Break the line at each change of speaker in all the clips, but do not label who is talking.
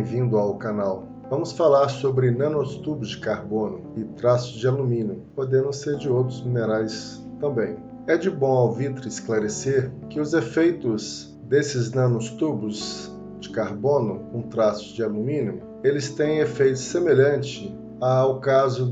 bem-vindo ao canal. Vamos falar sobre nanotubos de carbono e traços de alumínio, podendo ser de outros minerais também. É de bom alvitre esclarecer que os efeitos desses nanotubos de carbono com traços de alumínio, eles têm efeitos semelhantes ao caso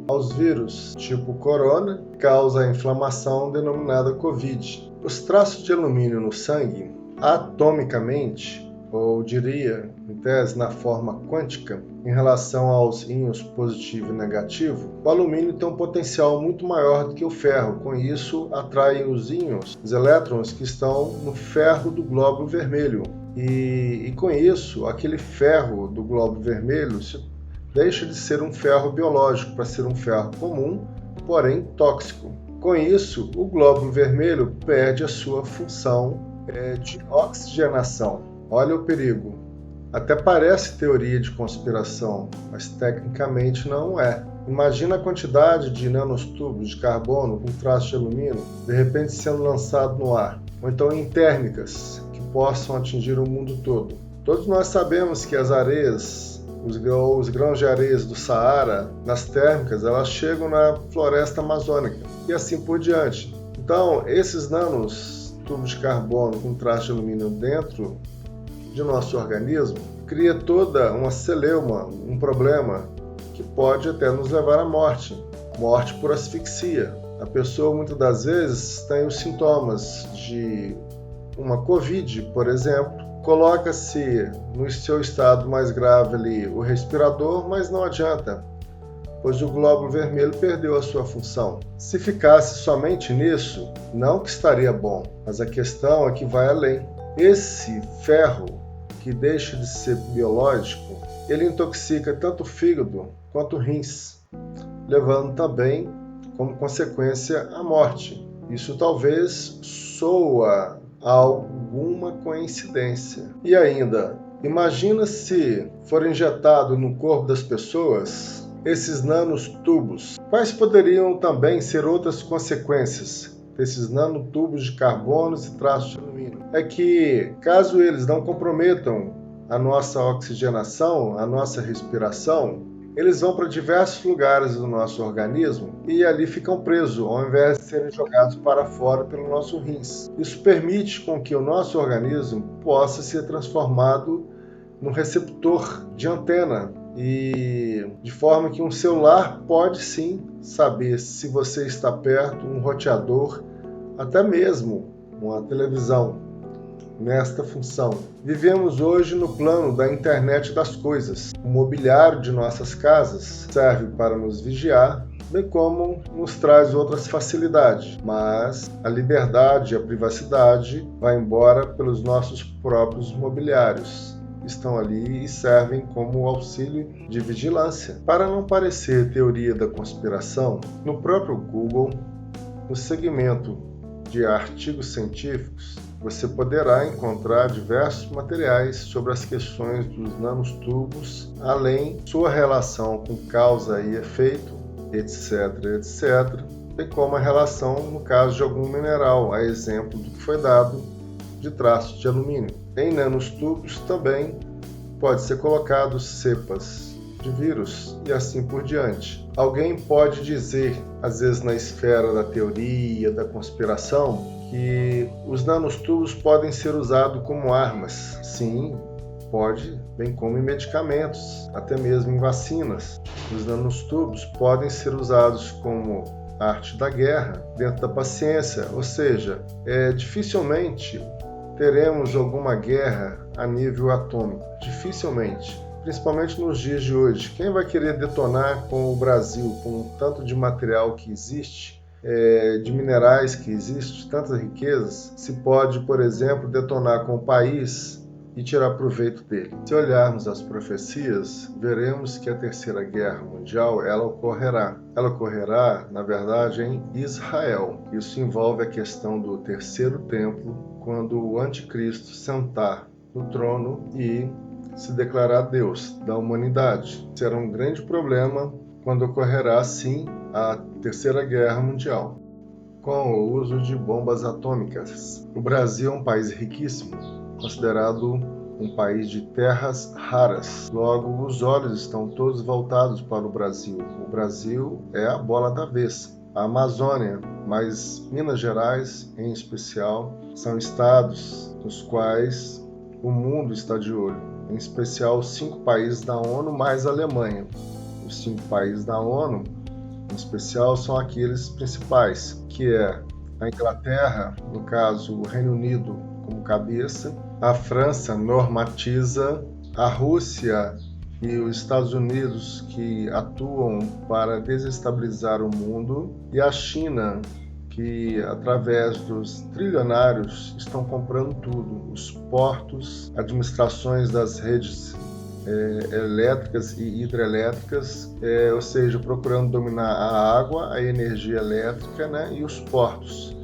aos vírus tipo corona, que causa a inflamação denominada COVID. Os traços de alumínio no sangue, atomicamente, ou diria, em tese, na forma quântica, em relação aos íons positivo e negativo, o alumínio tem um potencial muito maior do que o ferro. Com isso, atraem os íons, os elétrons que estão no ferro do glóbulo vermelho. E com isso, aquele ferro do glóbulo vermelho deixa de ser um ferro biológico para ser um ferro comum, porém tóxico. Com isso, o glóbulo vermelho perde a sua função de oxigenação. Olha o perigo. Até parece teoria de conspiração, mas tecnicamente não é. Imagina a quantidade de nanotubos de carbono com traço de alumínio de repente sendo lançado no ar, ou então em térmicas que possam atingir o mundo todo. Todos nós sabemos que as areias, os grãos de areias do Saara, nas térmicas, elas chegam na floresta amazônica e assim por diante. Então, esses nanotubos de carbono com traço de alumínio dentro de nosso organismo cria toda uma celeuma, um problema que pode até nos levar à morte por asfixia. A pessoa muitas das vezes tem os sintomas de uma COVID, por exemplo, coloca-se no seu estado mais grave ali o respirador, mas não adianta, pois o glóbulo vermelho perdeu a sua função. Se ficasse somente nisso, não que estaria bom, mas a questão é que vai além. Esse ferro que deixa de ser biológico, ele intoxica tanto o fígado quanto o rins, levando também como consequência a morte. Isso talvez soa a alguma coincidência. E ainda, imagina se for injetado no corpo das pessoas esses nanotubos. Quais poderiam também ser outras consequências desses nanotubos de carbono e traços de alumínio? É que, caso eles não comprometam a nossa oxigenação, a nossa respiração, eles vão para diversos lugares do nosso organismo e ali ficam presos, ao invés de serem jogados para fora pelo nosso rins. Isso permite com que o nosso organismo possa ser transformado num receptor de antena, e de forma que um celular pode sim saber se você está perto, um roteador, até mesmo uma televisão, nesta função. Vivemos hoje no plano da internet das coisas. O mobiliário de nossas casas serve para nos vigiar, bem como nos traz outras facilidades, mas a liberdade e a privacidade vai embora pelos nossos próprios mobiliários. Estão ali e servem como auxílio de vigilância. Para não parecer teoria da conspiração, no próprio Google, no segmento de artigos científicos, você poderá encontrar diversos materiais sobre as questões dos nanotubos, além de sua relação com causa e efeito, etc., bem como a relação no caso de algum mineral, a exemplo do que foi dado de traços de alumínio. Em nanotubos também pode ser colocado cepas de vírus e assim por diante. Alguém pode dizer, às vezes na esfera da teoria, da conspiração, que os nanotubos podem ser usados como armas. Sim, pode, bem como em medicamentos, até mesmo em vacinas. Os nanotubos podem ser usados como arte da guerra, dentro da paciência, ou seja, dificilmente teremos alguma guerra a nível atômico. Dificilmente. Principalmente nos dias de hoje. Quem vai querer detonar com o Brasil, com o tanto de material que existe, de minerais que existe, tantas riquezas, se pode, por exemplo, detonar com o país e tirar proveito dele? Se olharmos as profecias, veremos que a Terceira Guerra Mundial ela ocorrerá. Ela ocorrerá, na verdade, em Israel. Isso envolve a questão do terceiro templo, quando o anticristo sentar no trono e se declarar Deus da humanidade. Será um grande problema quando ocorrerá, sim, a Terceira Guerra Mundial, com o uso de bombas atômicas. O Brasil é um país riquíssimo, considerado um país de terras raras. Logo, os olhos estão todos voltados para o Brasil. O Brasil é a bola da vez. A Amazônia, mas Minas Gerais em especial, são estados nos quais o mundo está de olho, em especial os 5 países da ONU mais a Alemanha. Os 5 países da ONU, em especial, são aqueles principais, que é a Inglaterra, no caso o Reino Unido como cabeça, a França normatiza, a Rússia e os Estados Unidos, que atuam para desestabilizar o mundo, e a China, que através dos trilionários estão comprando tudo, os portos, administrações das redes elétricas e hidrelétricas, ou seja, procurando dominar a água, a energia elétrica, né, e os portos.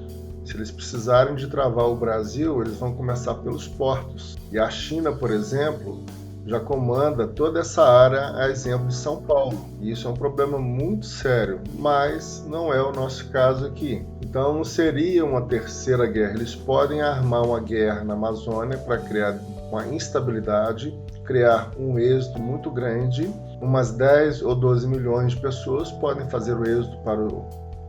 Se eles precisarem de travar o Brasil, eles vão começar pelos portos. E a China, por exemplo, já comanda toda essa área, a exemplo de São Paulo. E isso é um problema muito sério, mas não é o nosso caso aqui. Então não seria uma terceira guerra. Eles podem armar uma guerra na Amazônia para criar uma instabilidade, criar um êxodo muito grande. Umas 10 ou 12 milhões de pessoas podem fazer o êxodo para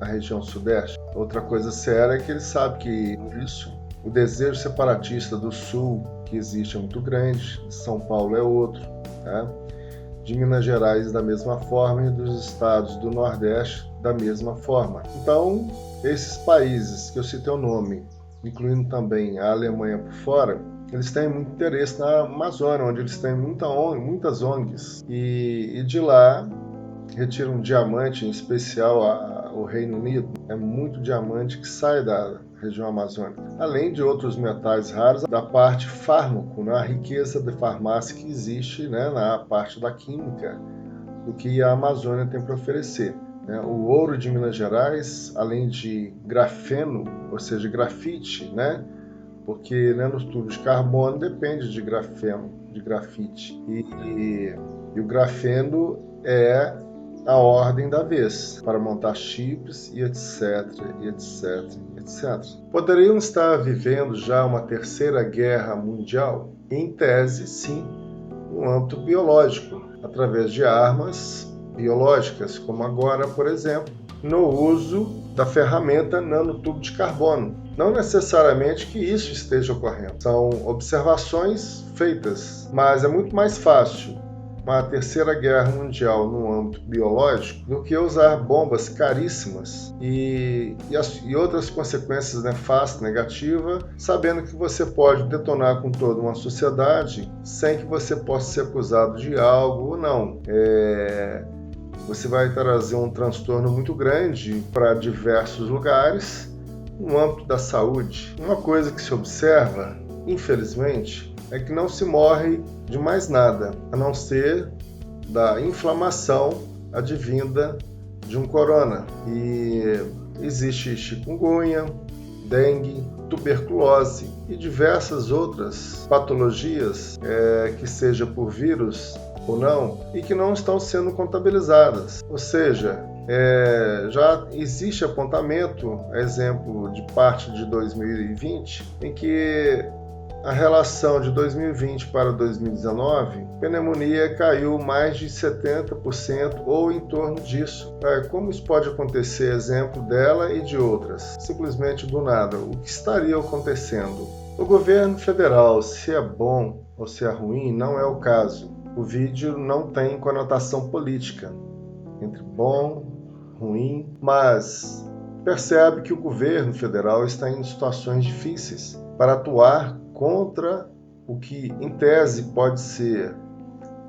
a região sudeste. Outra coisa séria é que eles sabem que isso, o desejo separatista do sul que existe é muito grande, de São Paulo é outro, né? De Minas Gerais da mesma forma e dos estados do Nordeste da mesma forma. Então, esses países que eu citei o nome, incluindo também a Alemanha por fora, eles têm muito interesse na Amazônia, onde eles têm muitas ONGs, e de lá retiram diamante, em especial o Reino Unido. É muito diamante que sai da região amazônica, além de outros metais raros da parte fármaco, né? A riqueza de farmácia que existe, né, na parte da química, do que a Amazônia tem para oferecer. O ouro de Minas Gerais, além de grafeno, ou seja, grafite, né? Porque nanotubos de carbono depende de grafeno, de grafite. E o grafeno é a ordem da vez para montar chips e etc, etc, etc. Poderiam estar vivendo já uma terceira guerra mundial? Em tese, sim, no âmbito biológico, através de armas biológicas, como agora, por exemplo, no uso da ferramenta nanotubo de carbono. Não necessariamente que isso esteja ocorrendo. São observações feitas, mas é muito mais fácil uma terceira guerra mundial no âmbito biológico do que usar bombas caríssimas e outras consequências nefastas, negativas, sabendo que você pode detonar com toda uma sociedade sem que você possa ser acusado de algo ou não. Você vai trazer um transtorno muito grande para diversos lugares no âmbito da saúde. Uma coisa que se observa, infelizmente, é que não se morre de mais nada, a não ser da inflamação advinda de um corona. E existe chikungunya, dengue, tuberculose e diversas outras patologias, que seja por vírus ou não, e que não estão sendo contabilizadas. Ou seja, já existe apontamento, exemplo de parte de 2020, em que a relação de 2020 para 2019, pneumonia caiu mais de 70% ou em torno disso. Como isso pode acontecer? Exemplo dela e de outras. Simplesmente do nada. O que estaria acontecendo? O governo federal, se é bom ou se é ruim, não é o caso. O vídeo não tem conotação política entre bom, ruim, mas percebe que o governo federal está em situações difíceis para atuar contra o que, em tese, pode ser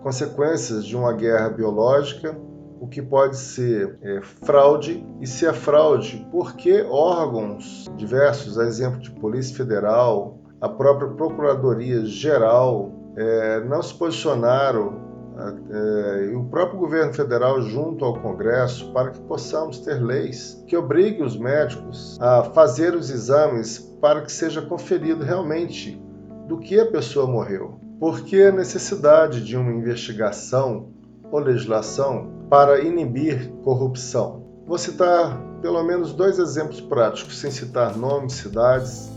consequências de uma guerra biológica, o que pode ser fraude, e se é fraude, por que órgãos diversos, a exemplo de Polícia Federal, a própria Procuradoria Geral, não se posicionaram, e o próprio governo federal junto ao Congresso, para que possamos ter leis que obriguem os médicos a fazer os exames para que seja conferido realmente do que a pessoa morreu. Por que a necessidade de uma investigação ou legislação para inibir corrupção? Vou citar pelo menos 2 exemplos práticos, sem citar nomes, cidades.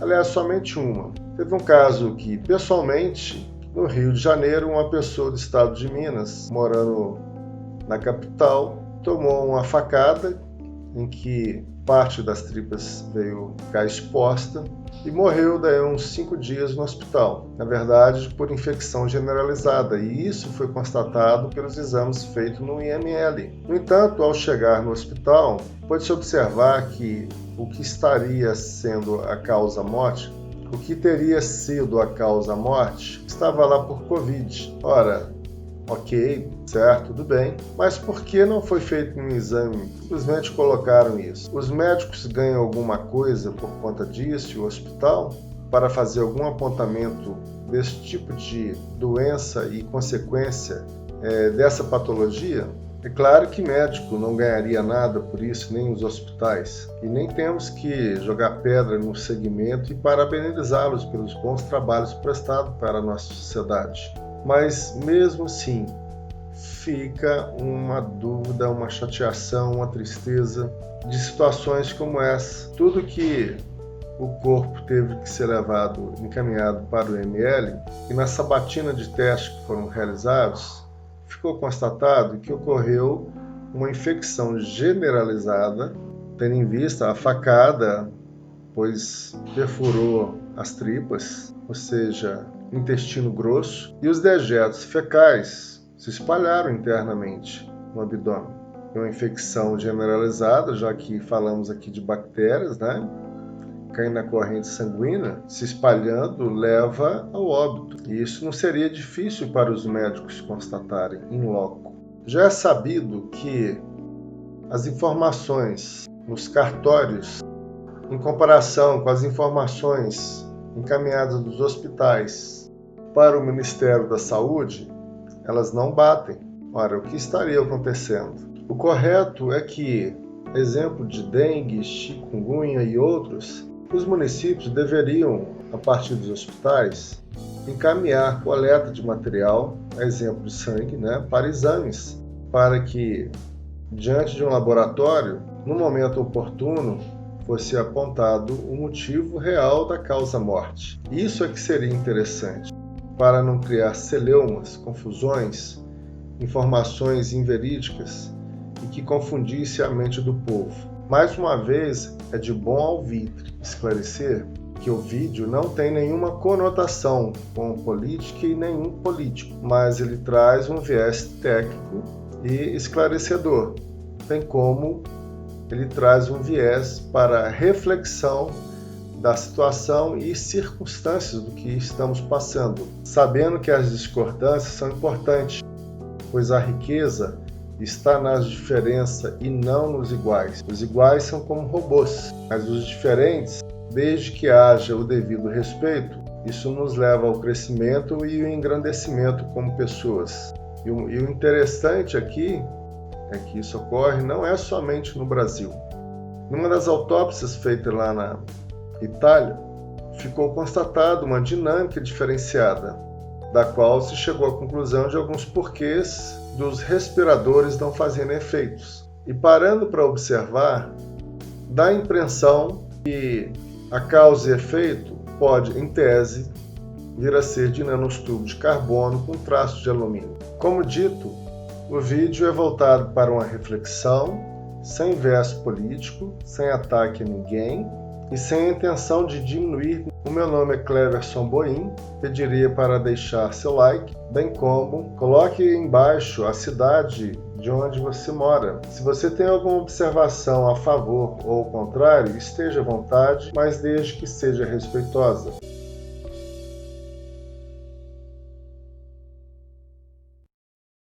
Aliás, somente uma. Teve um caso que, pessoalmente, no Rio de Janeiro, uma pessoa do estado de Minas, morando na capital, tomou uma facada em que parte das tripas veio ficar exposta e morreu daí uns 5 dias no hospital, na verdade por infecção generalizada, e isso foi constatado pelos exames feitos no IML. No entanto, ao chegar no hospital, pôde-se observar que o que estaria sendo a causa-morte, o que teria sido a causa-morte, estava lá por Covid. Ora, ok, certo, tudo bem, mas por que não foi feito um exame? Simplesmente colocaram isso. Os médicos ganham alguma coisa por conta disso, e o hospital, para fazer algum apontamento desse tipo de doença e consequência dessa patologia? É claro que médico não ganharia nada por isso, nem os hospitais. E nem temos que jogar pedra no segmento e parabenizá-los pelos bons trabalhos prestados para a nossa sociedade. Mas mesmo assim, fica uma dúvida, uma chateação, uma tristeza de situações como essa. Tudo que o corpo teve que ser levado, encaminhado para o IML, e na sabatina de testes que foram realizados, ficou constatado que ocorreu uma infecção generalizada, tendo em vista a facada, pois perfurou as tripas, ou seja, intestino grosso, e os dejetos fecais se espalharam internamente no abdômen. É uma infecção generalizada, já que falamos aqui de bactérias, né? Caindo na corrente sanguínea, se espalhando, leva ao óbito. E isso não seria difícil para os médicos constatarem in loco. Já é sabido que as informações nos cartórios, em comparação com as informações encaminhadas dos hospitais para o Ministério da Saúde, elas não batem. Ora, o que estaria acontecendo? O correto é que, exemplo de dengue, chikungunya e outros, os municípios deveriam, a partir dos hospitais, encaminhar coleta de material, a exemplo de sangue, para exames, para que, diante de um laboratório, no momento oportuno, fosse apontado o motivo real da causa-morte. Isso é que seria interessante, para não criar celeumas, confusões, informações inverídicas e que confundisse a mente do povo. Mais uma vez, é de bom alvitre esclarecer que o vídeo não tem nenhuma conotação com política e nenhum político, mas ele traz um viés técnico e esclarecedor, bem como ele traz um viés para a reflexão da situação e circunstâncias do que estamos passando, sabendo que as discordâncias são importantes, pois a riqueza está nas diferenças e não nos iguais. Os iguais são como robôs, mas os diferentes, desde que haja o devido respeito, isso nos leva ao crescimento e ao engrandecimento como pessoas. E o interessante aqui é que isso ocorre não é somente no Brasil. Numa das autópsias feitas lá na Itália, ficou constatada uma dinâmica diferenciada, da qual se chegou à conclusão de alguns porquês dos respiradores não fazendo efeitos. E parando para observar, dá a impressão que a causa e efeito pode, em tese, vir a ser de nanotubos de carbono com traço de alumínio. Como dito, o vídeo é voltado para uma reflexão, sem viés político, sem ataque a ninguém e sem a intenção de diminuir. O meu nome é Cleverson Boim, pediria para deixar seu like, bem como coloque embaixo a cidade de onde você mora. Se você tem alguma observação a favor ou ao contrário, esteja à vontade, mas desde que seja respeitosa.